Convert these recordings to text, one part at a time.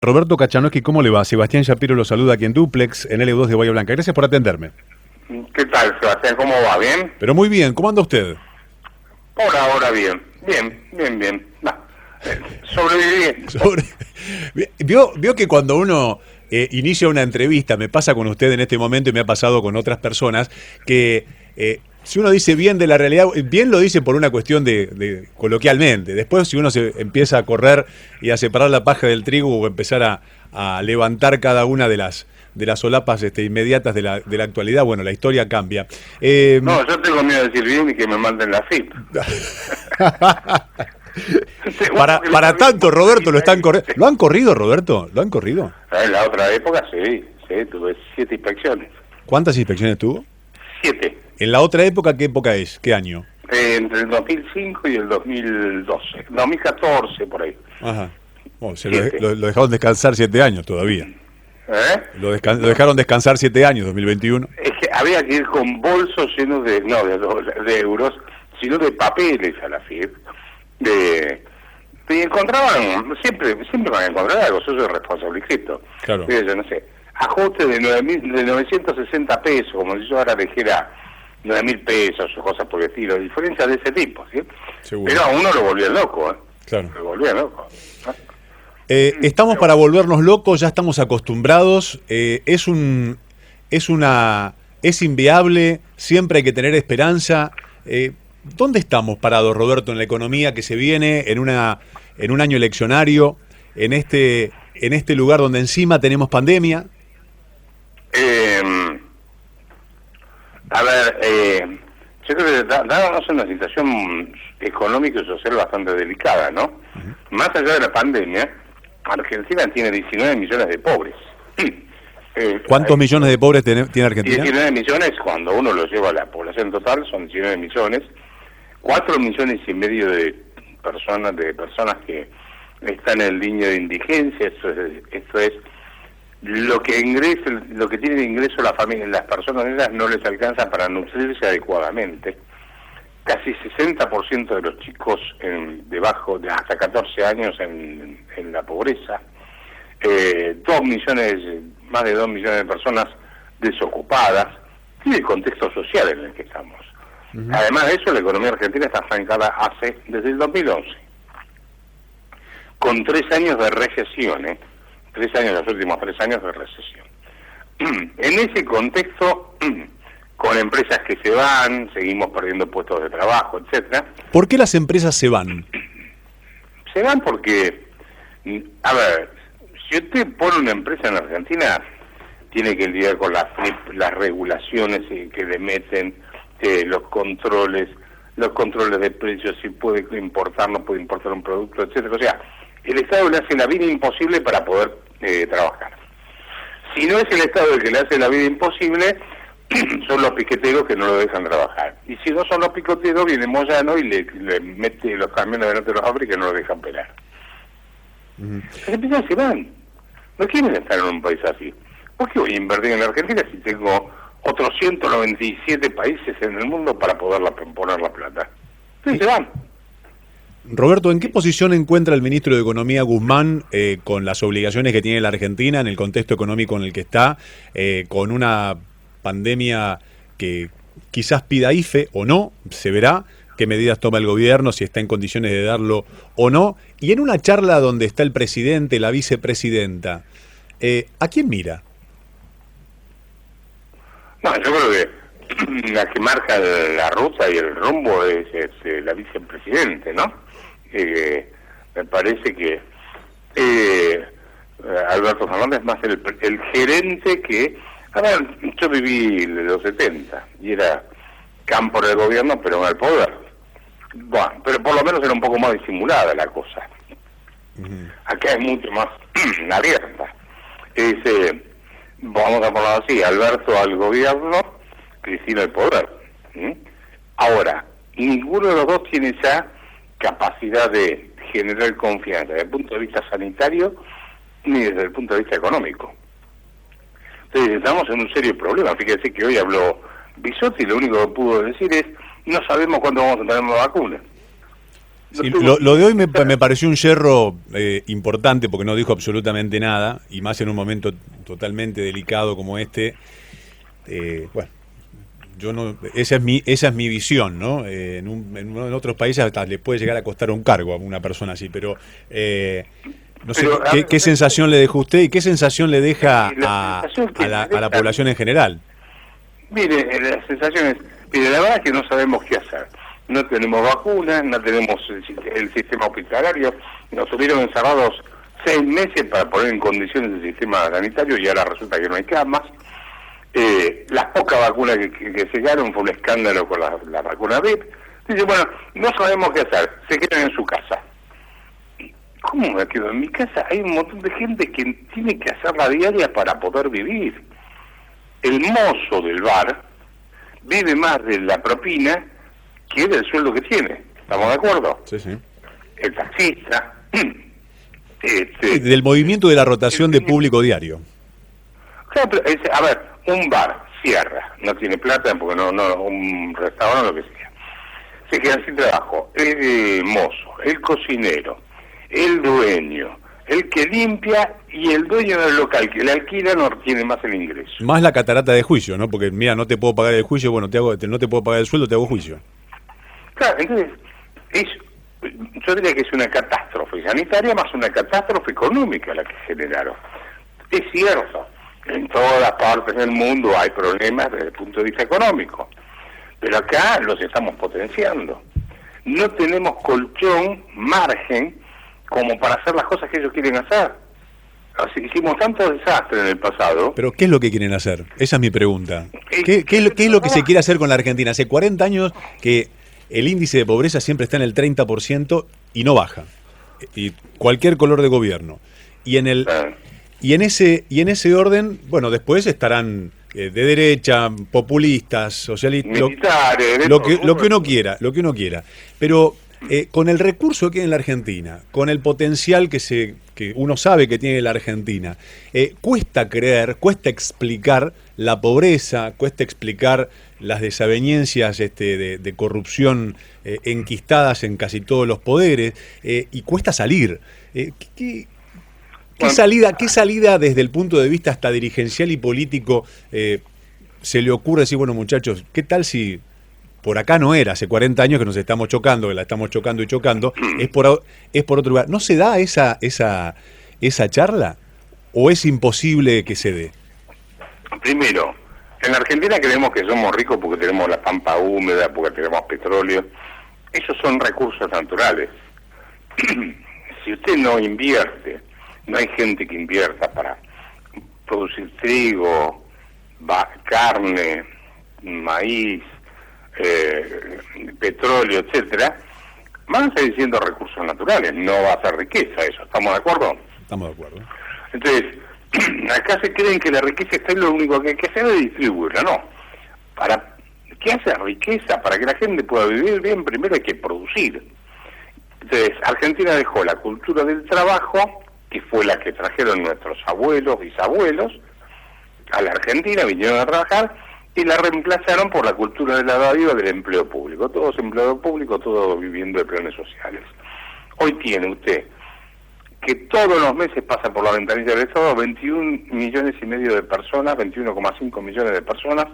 Roberto Kachanowski, ¿cómo le va? Sebastián Shapiro lo saluda aquí en Duplex, en L2 de Bahía Blanca. Gracias por atenderme. ¿Qué tal, Sebastián? ¿Cómo va? ¿Bien? Pero muy bien, ¿cómo anda usted? Por ahora bien. Bien. Sobreviviendo. ¿Vio que cuando uno inicia una entrevista, me pasa con usted en este momento y me ha pasado con otras personas, que si uno dice bien de la realidad, bien lo dice por una cuestión de coloquialmente. Después, si uno se empieza a correr y a separar la paja del trigo o empezar a levantar cada una de las solapas inmediatas de la actualidad, bueno, la historia cambia. No, yo tengo miedo de decir bien y que me manden la FIP. Para tanto, Roberto, ¿Lo han corrido, Roberto? ¿Lo han corrido? En la otra época, sí, tuve 7 inspecciones. ¿Cuántas inspecciones tuvo? 7. ¿En la otra época qué época es? ¿Qué año? Entre el 2005 y el 2012. 2014, por ahí. Ajá. Bueno, lo dejaron descansar 7 años todavía. Lo dejaron descansar 7 años, 2021. Es que había que ir con bolsos llenos de euros, sino de papeles a la FIP. Y encontraban, siempre van a encontrar algo, eso es responsable inscrito. Claro. Yo no sé, ajuste de 960 pesos, como si yo ahora dijera 9.000 pesos o cosas por el estilo, diferencias de ese tipo, ¿sí? Seguro. Pero a uno lo volvía loco, Claro. Lo volvía loco. Estamos para volvernos locos, ya estamos acostumbrados, es inviable, siempre hay que tener esperanza. ¿Dónde estamos parados, Roberto, en la economía que se viene, en un año eleccionario, en este lugar donde encima tenemos pandemia? Yo creo que dábamos una situación económica y social bastante delicada, ¿no? Uh-huh. Más allá de la pandemia, Argentina tiene 19 millones de pobres. ¿Cuántos millones de pobres tiene Argentina? 19 millones, cuando uno lo lleva a la población total, son 19 millones. 4 millones y medio de personas que están en línea de indigencia. Esto es lo que tiene de ingreso la familia, las personas esas no les alcanza para nutrirse adecuadamente. Casi 60% de los chicos debajo de hasta 14 años en la pobreza. Más de 2 millones de personas desocupadas, y el contexto social en el que estamos. Uh-huh. Además de eso, la economía argentina está estancada desde el 2011, con 3 años de recesión, los últimos 3 años de recesión. En ese contexto, con empresas que se van, seguimos perdiendo puestos de trabajo, etcétera. ¿Por qué las empresas se van? Se van porque, a ver, si usted pone una empresa en Argentina, tiene que lidiar con las regulaciones que le meten, los controles de precios, si puede importar, no puede importar un producto, etcétera. O sea, el Estado le hace la vida imposible para poder trabajar. Si no es el Estado el que le hace la vida imposible, son los piqueteros que no lo dejan trabajar. Y si no son los piqueteros, viene Moyano y le mete los camiones delante de los fábricas y no lo dejan pelar. Las empresas se van. No quieren estar en un país así. ¿Por qué voy a invertir en la Argentina si tengo otros 197 países en el mundo para poner la plata? Entonces se van. Roberto, ¿en qué posición encuentra el ministro de Economía Guzmán con las obligaciones que tiene la Argentina en el contexto económico en el que está, con una pandemia que quizás pida IFE o no, se verá qué medidas toma el gobierno, si está en condiciones de darlo o no, y en una charla donde está el presidente, la vicepresidenta, ¿a quién mira? No, yo creo que la que marca la ruta y el rumbo es la vicepresidente, ¿no? Me parece que Alberto Fernández es más el gerente que... A ver, yo viví de los 70 y era campo del gobierno, pero en el poder. Bueno, pero por lo menos era un poco más disimulada la cosa. Uh-huh. Acá es mucho más abierta. Vamos a ponerlo así, Alberto al gobierno, Cristina al poder. Ahora, ninguno de los dos tiene esa capacidad de generar confianza desde el punto de vista sanitario ni desde el punto de vista económico. Entonces estamos en un serio problema. Fíjense que hoy habló Bisotti y lo único que pudo decir es: no sabemos cuándo vamos a tener una vacuna. Sí, lo de hoy me pareció un yerro importante porque no dijo absolutamente nada, y más en un momento totalmente delicado como este. Bueno, yo no, esa es mi visión, ¿no? En otros países hasta le puede llegar a costar un cargo a una persona así, pero no sé qué sensación le dejó a usted y qué sensación le deja a la población en general. Mire, la sensación es, mire, la verdad es que no sabemos qué hacer. No tenemos vacunas, no tenemos el sistema hospitalario, nos tuvieron encerrados 6 meses para poner en condiciones el sistema sanitario y ahora resulta que no hay camas. Las pocas vacunas que llegaron fue un escándalo con la vacuna VIP. Dice, bueno, no sabemos qué hacer, se quedan en su casa. ¿Cómo me quedo en mi casa? Hay un montón de gente que tiene que hacer la diaria para poder vivir. El mozo del bar vive más de la propina que del sueldo que tiene. ¿Estamos de acuerdo? Sí, sí. El taxista. Del movimiento de la rotación de público diario. Claro, pero a ver, un bar cierra, no tiene plata porque no un restaurante, lo que sea. Se quedan sin trabajo. El mozo, el cocinero, el dueño, el que limpia y el dueño del local que le alquila no tiene más el ingreso. Más la catarata de juicio, ¿no? Porque, mira, no te puedo pagar el juicio, bueno, no te puedo pagar el sueldo, te hago juicio. Claro, entonces, yo diría que es una catástrofe sanitaria más una catástrofe económica la que generaron. Es cierto, en todas partes del mundo hay problemas desde el punto de vista económico, pero acá los estamos potenciando. No tenemos colchón, margen, como para hacer las cosas que ellos quieren hacer. Así, hicimos tanto desastre en el pasado. Pero, ¿qué es lo que quieren hacer? Esa es mi pregunta. ¿Qué es lo que se quiere hacer con la Argentina? Hace 40 años que el índice de pobreza siempre está en el 30% y no baja. Y cualquier color de gobierno. Y en ese orden, bueno, después estarán de derecha, populistas, socialistas, militares, lo que uno quiera. Pero con el recurso que hay en la Argentina, con el potencial que uno sabe que tiene la Argentina, cuesta creer, cuesta explicar la pobreza, cuesta explicar las desavenencias de corrupción enquistadas en casi todos los poderes, y cuesta salir. ¿Qué salida desde el punto de vista hasta dirigencial y político se le ocurre decir, bueno, muchachos, ¿qué tal si por acá no era, hace 40 años que nos estamos chocando, que la estamos chocando y chocando, es por otro lugar? ¿No se da esa charla o es imposible que se dé? Primero, en la Argentina creemos que somos ricos porque tenemos la pampa húmeda, porque tenemos petróleo. Esos son recursos naturales. Si usted no invierte, no hay gente que invierta para producir trigo, carne, maíz, petróleo, etcétera, van a seguir siendo recursos naturales, no va a ser riqueza eso, ¿estamos de acuerdo? Estamos de acuerdo. Entonces, acá se creen que la riqueza está en lo único que hay que hacer es distribuirla, no. ¿Qué hace riqueza? Para que la gente pueda vivir bien, primero hay que producir. Entonces, Argentina dejó la cultura del trabajo, que fue la que trajeron nuestros abuelos, bisabuelos, a la Argentina, vinieron a trabajar, y la reemplazaron por la cultura de la dádiva del empleo público. Todos empleados públicos, todos viviendo de planes sociales. Hoy tiene usted que todos los meses pasa por la ventanilla del Estado 21 millones y medio de personas, 21,5 millones de personas,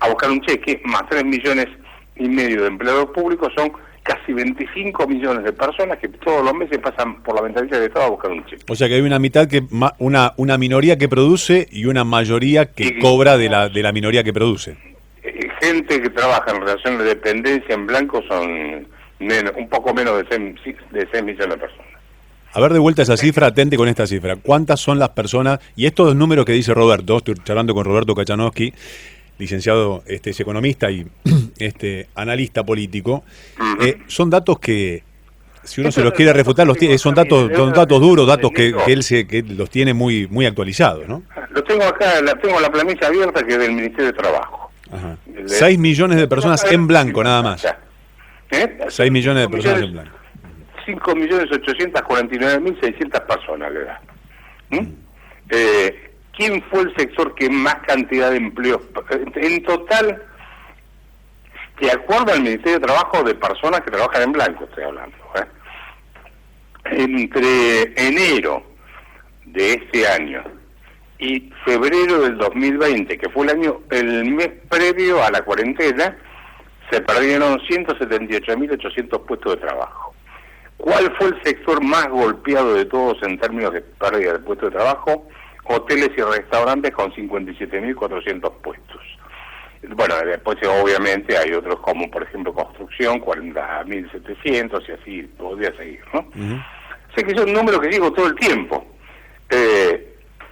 a buscar un cheque, más 3 millones y medio de empleados públicos, son casi 25 millones de personas que todos los meses pasan por la ventanilla del Estado a buscar un cheque. O sea que hay una mitad una minoría que produce y una mayoría que cobra de la minoría que produce. Gente que trabaja en relación de dependencia en blanco son un poco menos de 6 millones de personas. A ver, de vuelta esa cifra, atente con esta cifra. ¿Cuántas son las personas? Y estos números que dice Roberto, estoy charlando con Roberto Kachanowski, licenciado, es economista y analista político. Son datos que, si uno se los quiere refutar, son datos duros, datos que él los tiene muy actualizados, ¿no? Lo tengo acá, tengo la planilla abierta que es del Ministerio de Trabajo. Ajá. 6 millones de personas en blanco, nada más. 6 millones de personas en blanco. 5.849.600 personas le da. ¿Quién fue el sector que más cantidad de empleos? En total, de acuerdo al Ministerio de Trabajo, de personas que trabajan en blanco, estoy hablando, entre enero de este año y febrero del 2020, que fue el mes previo a la cuarentena, se perdieron 178.800 puestos de trabajo. ¿Cuál fue el sector más golpeado de todos en términos de pérdida de puestos de trabajo? Hoteles y restaurantes con 57.400 puestos. Bueno, después obviamente hay otros como por ejemplo construcción, 40.700 y así podría seguir, ¿no? Sé que son números que digo todo el tiempo.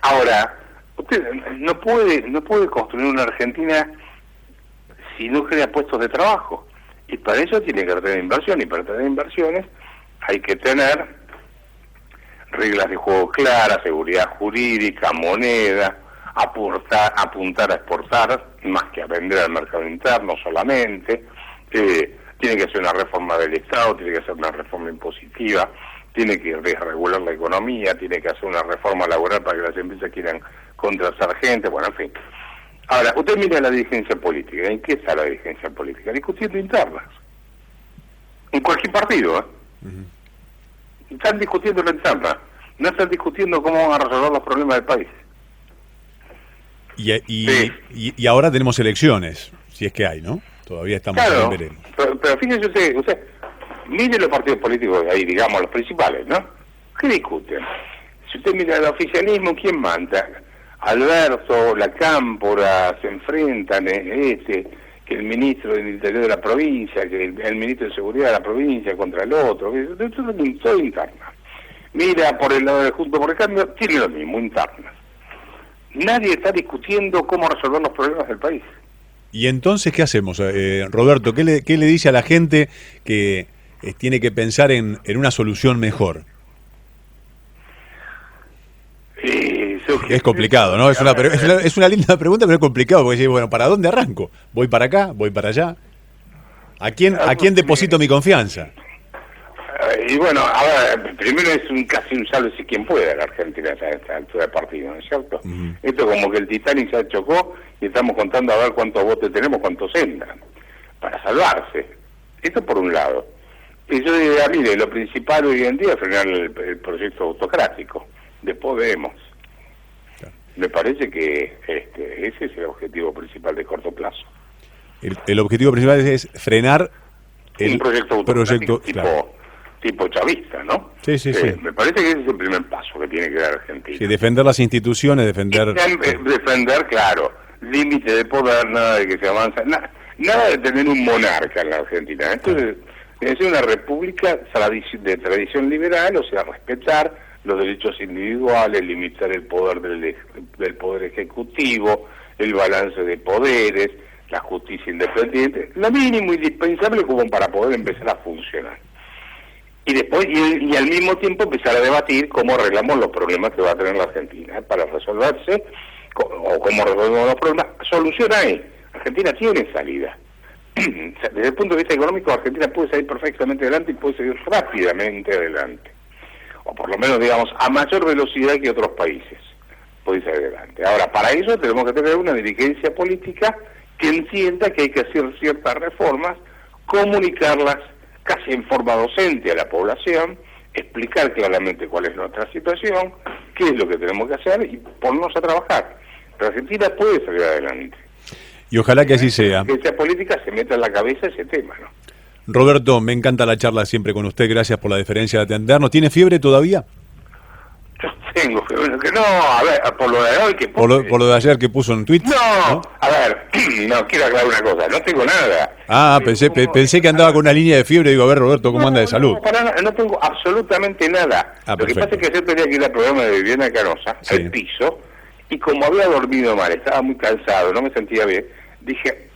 Ahora, usted no puede construir una Argentina si no crea puestos de trabajo. Y para eso tiene que tener inversión, y para tener inversiones hay que tener reglas de juego claras, seguridad jurídica, moneda, apuntar a exportar más que a vender al mercado interno solamente, tiene que hacer una reforma del Estado, tiene que hacer una reforma impositiva, tiene que desregular la economía, tiene que hacer una reforma laboral para que las empresas quieran contratar gente, bueno, en fin. Ahora, usted mira la dirigencia política, ¿en qué está la dirigencia política? Discutiendo internas. En cualquier partido, Están discutiendo la interna, no están discutiendo cómo van a resolver los problemas del país. Y ahora tenemos elecciones, si es que hay, ¿no? Todavía estamos en veremos. Pero fíjese usted, mire los partidos políticos ahí, digamos, los principales, ¿no? ¿Qué discuten? Si usted mira el oficialismo, ¿quién manda? Alberto, la Cámpora, se enfrentan, que el ministro del Interior de la provincia, que el ministro de Seguridad de la provincia contra el otro, todo interna. Mira, por el lado de Juntos por el Cambio, tiene lo mismo, internas. Nadie está discutiendo cómo resolver los problemas del país. ¿Y entonces qué hacemos, Roberto? ¿Qué le dice a la gente que tiene que pensar en una solución mejor? Es complicado, ¿no? Es una linda pregunta, pero es complicado, porque bueno, ¿para dónde arranco? ¿Voy para acá? ¿Voy para allá? ¿A quién deposito mi confianza? Y bueno, ahora, primero es casi un salve si quien puede en la Argentina a esta altura de partido, ¿no es cierto? Esto como que el Titanic ya chocó y estamos contando a ver cuántos botes tenemos, cuántos entran, para salvarse. Esto por un lado. Y yo diría, mire, lo principal hoy en día es frenar el proyecto autocrático. Después vemos. Me parece que ese es el objetivo principal de corto plazo. El objetivo principal es frenar un proyecto autocrático tipo chavista, ¿no? Sí. Me parece que ese es el primer paso que tiene que dar Argentina. Sí, defender las instituciones, defender, claro, límite de poder, nada de que se avanza, nada de tener un monarca en la Argentina. Entonces, es una república de tradición liberal, o sea, respetar los derechos individuales, limitar el poder del poder ejecutivo, el balance de poderes, la justicia independiente, lo mínimo indispensable como para poder empezar a funcionar. Y después, y al mismo tiempo empezar a debatir cómo arreglamos los problemas que va a tener la Argentina para resolverse, o cómo resolvemos los problemas. Solución hay. Argentina tiene salida. Desde el punto de vista económico, Argentina puede salir perfectamente adelante y puede salir rápidamente adelante. O por lo menos, digamos, a mayor velocidad que otros países. Puede salir adelante. Ahora, para eso tenemos que tener una dirigencia política que entienda que hay que hacer ciertas reformas, comunicarlas casi en forma docente a la población, explicar claramente cuál es nuestra situación, qué es lo que tenemos que hacer y ponernos a trabajar. Pero Argentina puede salir adelante. Y ojalá que así sea. Que esa política se meta en la cabeza ese tema, ¿no? Roberto, me encanta la charla siempre con usted, gracias por la deferencia de atendernos. ¿Tiene fiebre todavía? Yo tengo fiebre, que no, a ver, por lo de hoy que por lo de ayer que puso en Twitter. No, a ver, no, quiero aclarar una cosa, no tengo nada. Pensé que andaba con una línea de fiebre, digo, a ver, Roberto, ¿cómo anda de salud? No tengo absolutamente nada. Lo que pasa es que ayer tenía que ir al programa de Viviana Canosa, al piso, y como había dormido mal, estaba muy cansado, no me sentía bien, dije,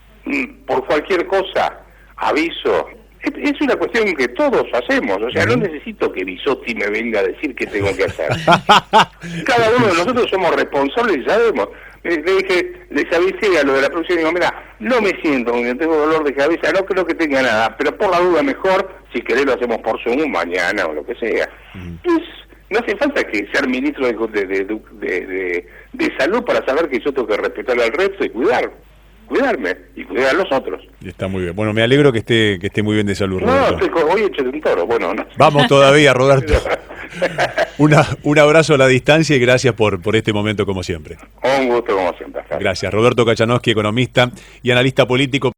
por cualquier cosa, aviso. Es una cuestión que todos hacemos, o sea, no necesito que Bisotti me venga a decir qué tengo que hacer. Cada uno de nosotros somos responsables y sabemos. Le dije, les avisé a lo de la producción y digo, mira, no me siento muy bien, tengo dolor de cabeza, no creo que tenga nada, pero por la duda mejor, si querés lo hacemos por Zoom mañana o lo que sea. Pues, no hace falta que ser ministro de salud para saber que yo tengo que respetar al resto y cuidar. cuidarme y cuidar a los otros. Está muy bien. Bueno, me alegro que esté muy bien de salud, Roberto. Hoy he hecho de un toro, bueno. No. Vamos todavía, Roberto. Un abrazo a la distancia y gracias por este momento como siempre. Un gusto como siempre. Gracias. Roberto Kachanowski, economista y analista político.